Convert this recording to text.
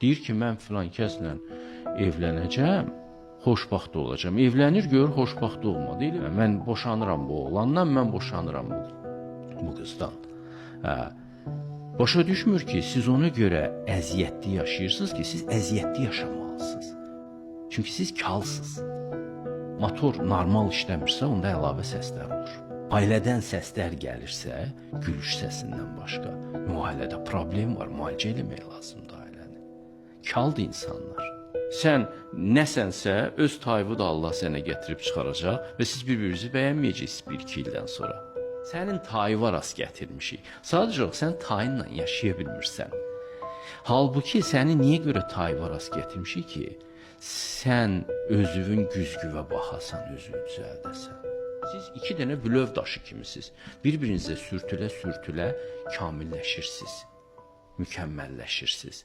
Deyir ki, mən filan kəslə evlənəcəm, xoşbaxt olacağam. Evlənir, görür, xoşbaxt olmadı. Elə mən boşanıram bu oğlandan, mən boşanıram bu qızdan. Başa düşmür ki, siz ona görə əziyyətli yaşayırsınız ki, siz əziyyətli yaşamalısınız. Çünki siz kalsınız. Motor normal işləmirsə, onda əlavə səslər olur. Ailədən səslər gəlirsə, gülüş səsindən başqa. Ailədə problem var, müalicə eləmək lazımdır ailəni. Kaldır insanlar. Sən nəsənsə, öz tayını da Allah sənə gətirib çıxaracaq və siz bir-birinizi bəyənməyəcəksiniz 1-2 ildən sonra. Sənin tayı var rast gətirmişik. Sadəcə sən tayınla yaşaya bilmirsən. Halbuki səni niyə görə tayı var rast gətirmişik ki? Sən özünün güzgüvə baxasan, özünü düzəldəsən. Siz iki dənə bülöv daşı kimisiniz. Bir-birinizə sürtülə-sürtülə kamilləşirsiniz, mükəmməlləşirsiniz.